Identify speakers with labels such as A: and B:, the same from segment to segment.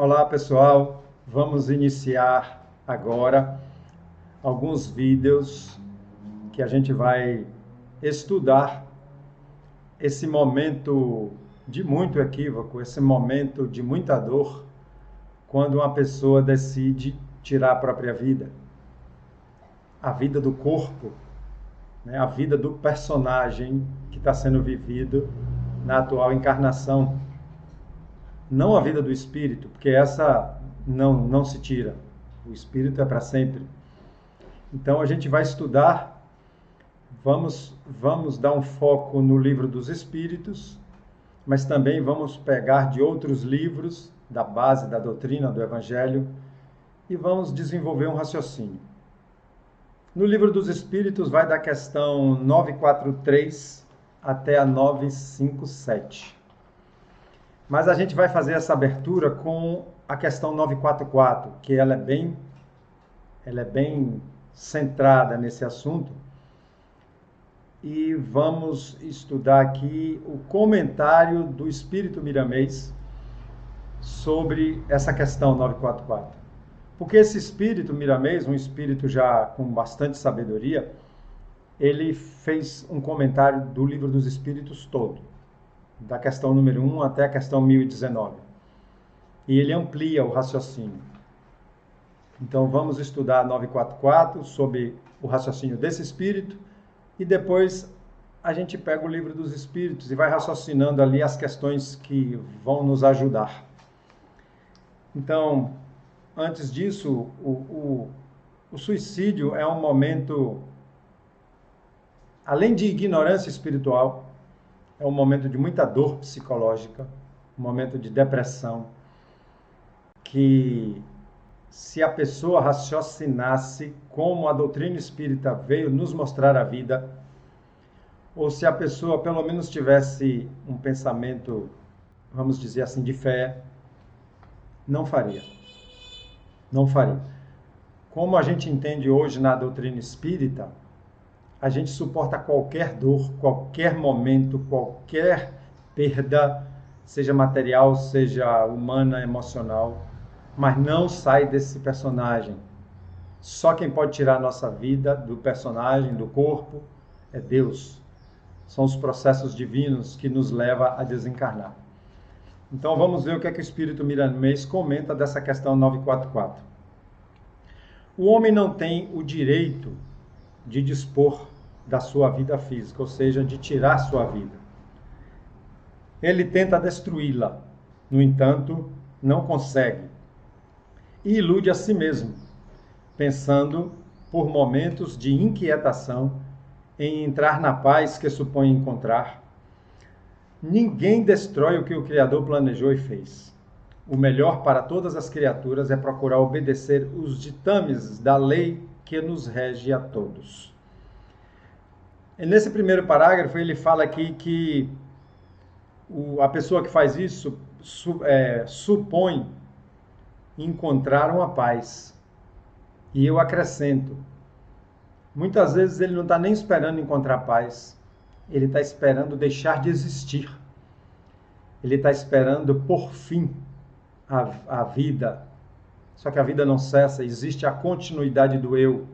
A: Olá pessoal, vamos iniciar agora alguns vídeos que a gente vai estudar esse momento de muito equívoco, esse momento de muita dor, quando uma pessoa decide tirar a própria vida. A vida do corpo, né? A vida do personagem que está sendo vivido na atual encarnação. Não a vida do espírito, porque essa não se tira. O espírito é para sempre. Então a gente vai estudar, vamos dar um foco no livro dos Espíritos, mas também vamos pegar de outros livros da base da doutrina do Evangelho e vamos desenvolver um raciocínio. No livro dos Espíritos vai da questão 943 até a 957. Mas a gente vai fazer essa abertura com a questão 944, que ela é bem centrada nesse assunto. E vamos estudar aqui o comentário do Espírito Miramês sobre essa questão 944. Porque esse Espírito Miramês, um espírito já com bastante sabedoria, ele fez um comentário do Livro dos Espíritos todo, da questão número 1 até a questão 1019. E ele amplia o raciocínio. Então vamos estudar 944 sobre o raciocínio desse espírito e depois a gente pega o Livro dos Espíritos e vai raciocinando ali as questões que vão nos ajudar. Então, antes disso, o suicídio é um momento, além de ignorância espiritual, é um momento de muita dor psicológica, um momento de depressão, que se a pessoa raciocinasse como a doutrina espírita veio nos mostrar a vida, ou se a pessoa pelo menos tivesse um pensamento, vamos dizer assim, de fé, não faria. Não faria. Como a gente entende hoje na doutrina espírita, a gente suporta qualquer dor, qualquer momento, qualquer perda, seja material, seja humana, emocional, mas não sai desse personagem. Só quem pode tirar a nossa vida do personagem, do corpo, é Deus. São os processos divinos que nos levam a desencarnar. Então vamos ver o que é que o Espírito Miramês comenta dessa questão 944. O homem não tem o direito de dispor da sua vida física, ou seja, de tirar sua vida. Ele tenta destruí-la, no entanto, não consegue. E ilude a si mesmo, pensando, por momentos de inquietação, em entrar na paz que supõe encontrar. Ninguém destrói o que o Criador planejou e fez. O melhor para todas as criaturas é procurar obedecer os ditames da lei que nos rege a todos. E nesse primeiro parágrafo, ele fala aqui que a pessoa que faz isso supõe encontrar uma paz. E eu acrescento, muitas vezes ele não está nem esperando encontrar paz, ele está esperando deixar de existir. Ele está esperando por fim a vida. Só que a vida não cessa, existe a continuidade do eu,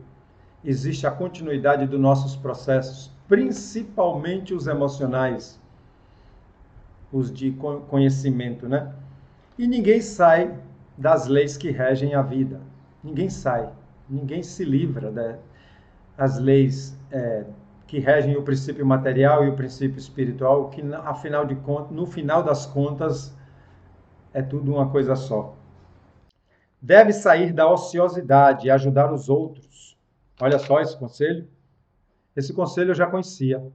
A: existe a continuidade dos nossos processos, principalmente os emocionais, os de conhecimento, né? E ninguém sai das leis que regem a vida. Ninguém sai, ninguém se livra das leis que regem o princípio material e o princípio espiritual, que afinal de contas, no final das contas, é tudo uma coisa só. Deve sair da ociosidade e ajudar os outros. Olha só esse conselho. Esse conselho eu já conhecia.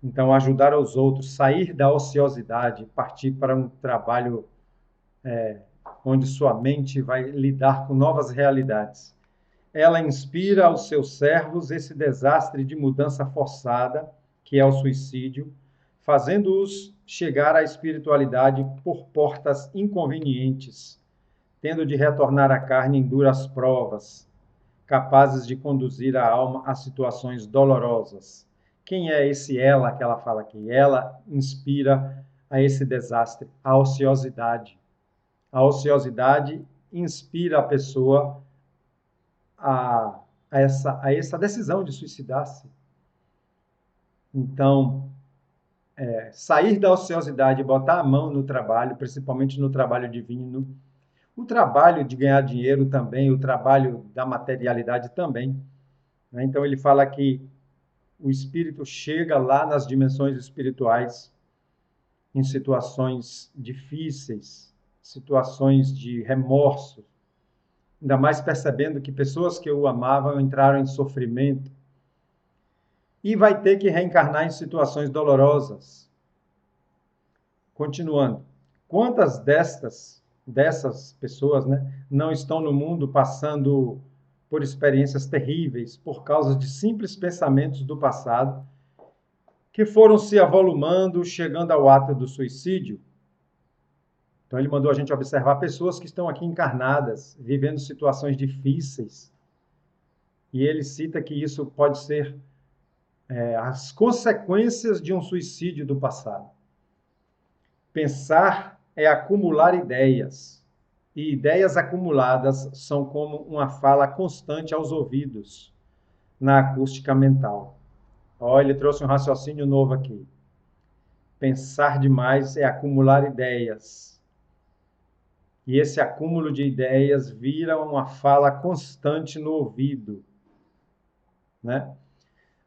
A: Então, ajudar aos outros, sair da ociosidade, partir para um trabalho onde sua mente vai lidar com novas realidades. Ela inspira aos seus servos esse desastre de mudança forçada, que é o suicídio, fazendo-os chegar à espiritualidade por portas inconvenientes, tendo de retornar à carne em duras provas, capazes de conduzir a alma a situações dolorosas. Quem é esse ela que ela fala aqui? Ela inspira a esse desastre, a ociosidade. A ociosidade inspira a pessoa a essa decisão de suicidar-se. Então, sair da ociosidade e botar a mão no trabalho, principalmente no trabalho divino, o trabalho de ganhar dinheiro também, o trabalho da materialidade também. Né? Então, ele fala que o espírito chega lá nas dimensões espirituais em situações difíceis, situações de remorso, ainda mais percebendo que pessoas que o amavam entraram em sofrimento, e vai ter que reencarnar em situações dolorosas. Continuando, quantas dessas pessoas, né, não estão no mundo passando por experiências terríveis por causa de simples pensamentos do passado que foram se avolumando, chegando ao ato do suicídio? Então ele mandou a gente observar pessoas que estão aqui encarnadas, vivendo situações difíceis. E ele cita que isso pode ser as consequências de um suicídio do passado. Pensar é acumular ideias. E ideias acumuladas são como uma fala constante aos ouvidos, na acústica mental. Olha, ele trouxe um raciocínio novo aqui. Pensar demais é acumular ideias. E esse acúmulo de ideias vira uma fala constante no ouvido, né?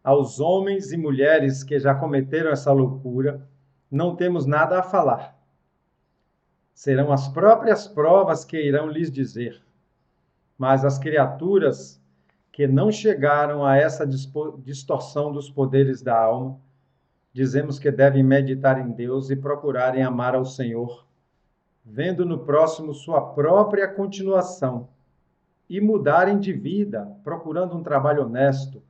A: Aos homens e mulheres que já cometeram essa loucura, não temos nada a falar. Serão as próprias provas que irão lhes dizer. Mas as criaturas que não chegaram a essa distorção dos poderes da alma, dizemos que devem meditar em Deus e procurarem amar ao Senhor, vendo no próximo sua própria continuação, e mudarem de vida, procurando um trabalho honesto,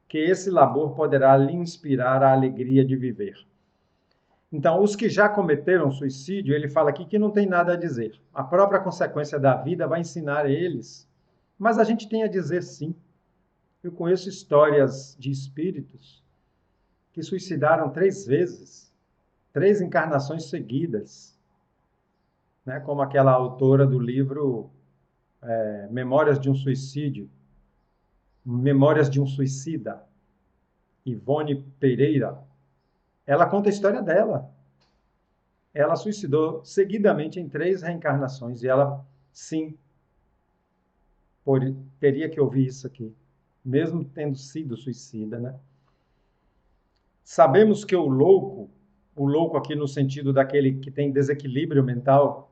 A: que esse labor poderá lhe inspirar a alegria de viver. Então, os que já cometeram suicídio, ele fala aqui que não tem nada a dizer. A própria consequência da vida vai ensinar eles. Mas a gente tem a dizer sim. Eu conheço histórias de espíritos que suicidaram 3 vezes, 3 encarnações seguidas, né? Como aquela autora do livro Memórias de um Suicídio, Memórias de um Suicida, Ivone Pereira. Ela conta a história dela. Ela suicidou seguidamente em 3 reencarnações e ela, sim, teria que ouvir isso aqui, mesmo tendo sido suicida, né? Sabemos que o louco aqui no sentido daquele que tem desequilíbrio mental,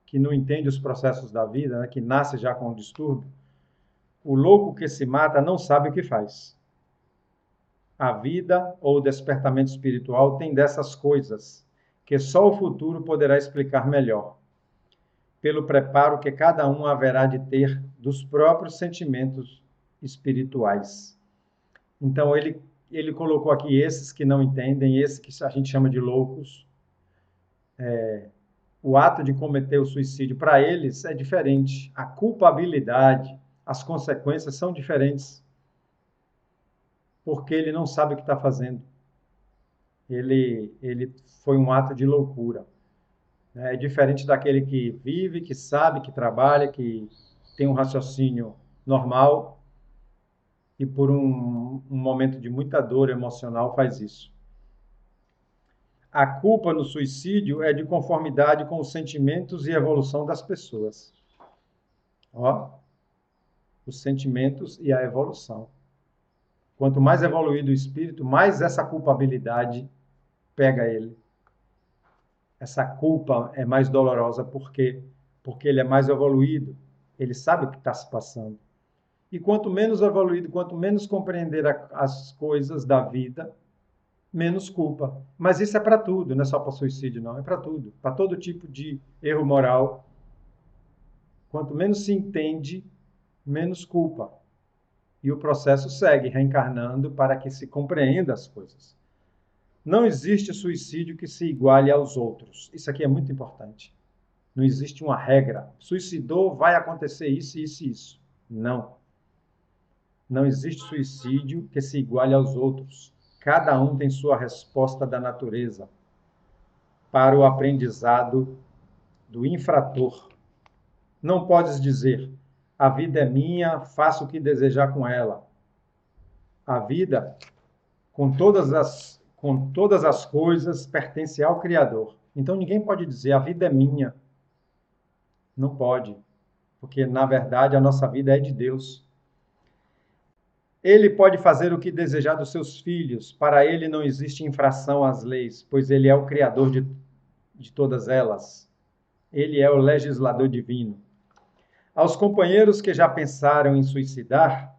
A: que não entende os processos da vida, né, que nasce já com um distúrbio, o louco que se mata não sabe o que faz. A vida ou o despertamento espiritual tem dessas coisas que só o futuro poderá explicar melhor, pelo preparo que cada um haverá de ter dos próprios sentimentos espirituais. Então, ele colocou aqui esses que não entendem, esses que a gente chama de loucos. O ato de cometer o suicídio, para eles, é diferente. A culpabilidade, as consequências são diferentes. Porque ele não sabe o que está fazendo. Ele foi um ato de loucura. É diferente daquele que vive, que sabe, que trabalha, que tem um raciocínio normal e por um momento de muita dor emocional faz isso. A culpa no suicídio é de conformidade com os sentimentos e evolução das pessoas. Ó, os sentimentos e a evolução. Quanto mais evoluído o espírito, mais essa culpabilidade pega ele. Essa culpa é mais dolorosa porque ele é mais evoluído, ele sabe o que está se passando. E quanto menos evoluído, quanto menos compreender as coisas da vida, menos culpa. Mas isso é para tudo, não é só para suicídio, não, é para tudo, para todo tipo de erro moral. Quanto menos se entende, menos culpa. E o processo segue reencarnando para que se compreenda as coisas. Não existe suicídio que se iguale aos outros. Isso aqui é muito importante. Não existe uma regra. Suicidou, vai acontecer isso, isso e isso. Não. Não existe suicídio que se iguale aos outros. Cada um tem sua resposta da natureza para o aprendizado do infrator Não podes dizer, a vida é minha, faço o que desejar com ela. A vida, com todas as coisas, pertence ao Criador. Então ninguém pode dizer, a vida é minha. Não pode, porque na verdade a nossa vida é de Deus. Ele pode fazer o que desejar dos seus filhos, para ele não existe infração às leis, pois ele é o Criador de todas elas. Ele é o legislador divino. Aos companheiros que já pensaram em suicidar,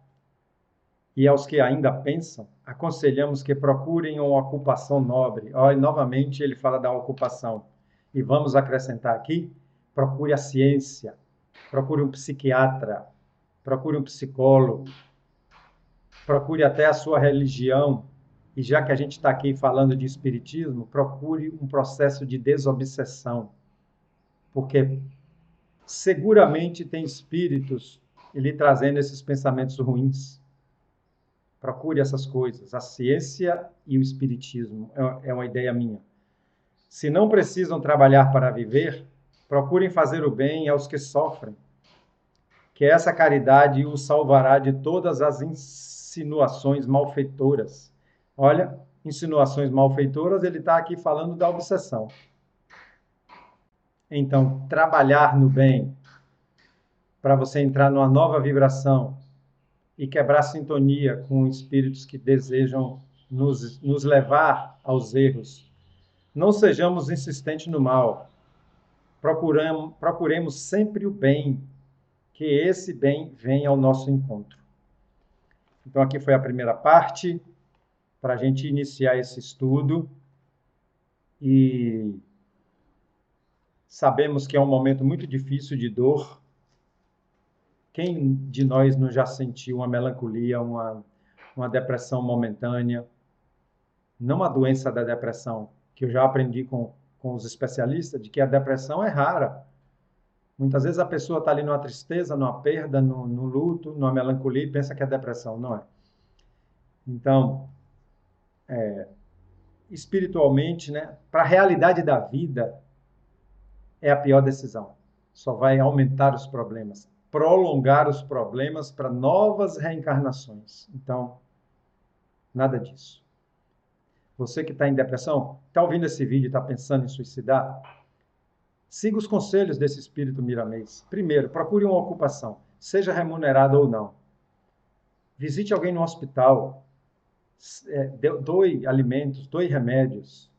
A: e aos que ainda pensam, aconselhamos que procurem uma ocupação nobre. E novamente ele fala da ocupação. E vamos acrescentar aqui, procure a ciência, procure um psiquiatra, procure um psicólogo, procure até a sua religião. E já que a gente está aqui falando de espiritismo, procure um processo de desobsessão. Porque seguramente tem espíritos lhe trazendo esses pensamentos ruins. Procure essas coisas. A ciência e o espiritismo é uma ideia minha. Se não precisam trabalhar para viver, procurem fazer o bem aos que sofrem, que essa caridade os salvará de todas as insinuações malfeitoras. Olha, insinuações malfeitoras, ele está aqui falando da obsessão. Então, trabalhar no bem, para você entrar numa nova vibração e quebrar sintonia com espíritos que desejam nos levar aos erros. Não sejamos insistentes no mal. Procuremos sempre o bem, que esse bem venha ao nosso encontro. Então, aqui foi a primeira parte, para a gente iniciar esse estudo. E sabemos que é um momento muito difícil de dor. Quem de nós não já sentiu uma melancolia, uma depressão momentânea? Não a doença da depressão, que eu já aprendi com os especialistas, de que a depressão é rara. Muitas vezes a pessoa está ali numa tristeza, numa perda, no luto, numa melancolia e pensa que é depressão. Não é. Então, espiritualmente, né, para a realidade da vida, é a pior decisão. Só vai aumentar os problemas, prolongar os problemas para novas reencarnações. Então, nada disso. Você que está em depressão, está ouvindo esse vídeo e está pensando em suicidar, siga os conselhos desse espírito miramês. Primeiro, procure uma ocupação, seja remunerada ou não. Visite alguém no hospital, doe alimentos, doe remédios.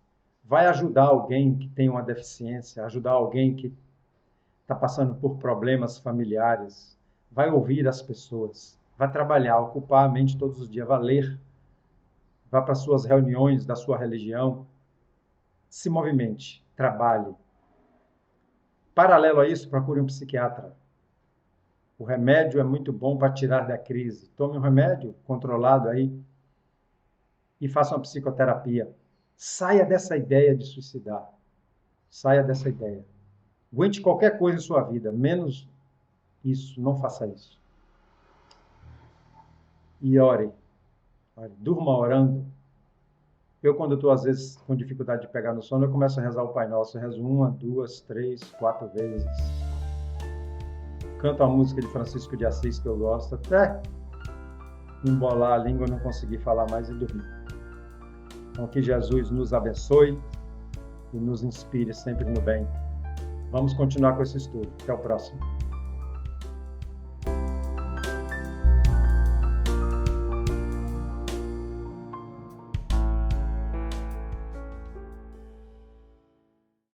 A: Vai ajudar alguém que tem uma deficiência, ajudar alguém que está passando por problemas familiares. Vai ouvir as pessoas, vai trabalhar, ocupar a mente todos os dias, vai ler. Vá para suas reuniões da sua religião, se movimente, trabalhe. Paralelo a isso, procure um psiquiatra. O remédio é muito bom para tirar da crise. Tome um remédio controlado aí e faça uma psicoterapia. Saia dessa ideia de suicidar. Saia dessa ideia. Aguente qualquer coisa em sua vida, menos isso. Não faça isso. E ore. Durma orando. Eu, quando estou, às vezes, com dificuldade de pegar no sono, eu começo a rezar o Pai Nosso. Eu rezo 1, 2, 3, 4 vezes. Canto a música de Francisco de Assis, que eu gosto, até embolar a língua, não conseguir falar mais e dormir. Então, que Jesus nos abençoe e nos inspire sempre no bem. Vamos continuar com esse estudo. Até o próximo.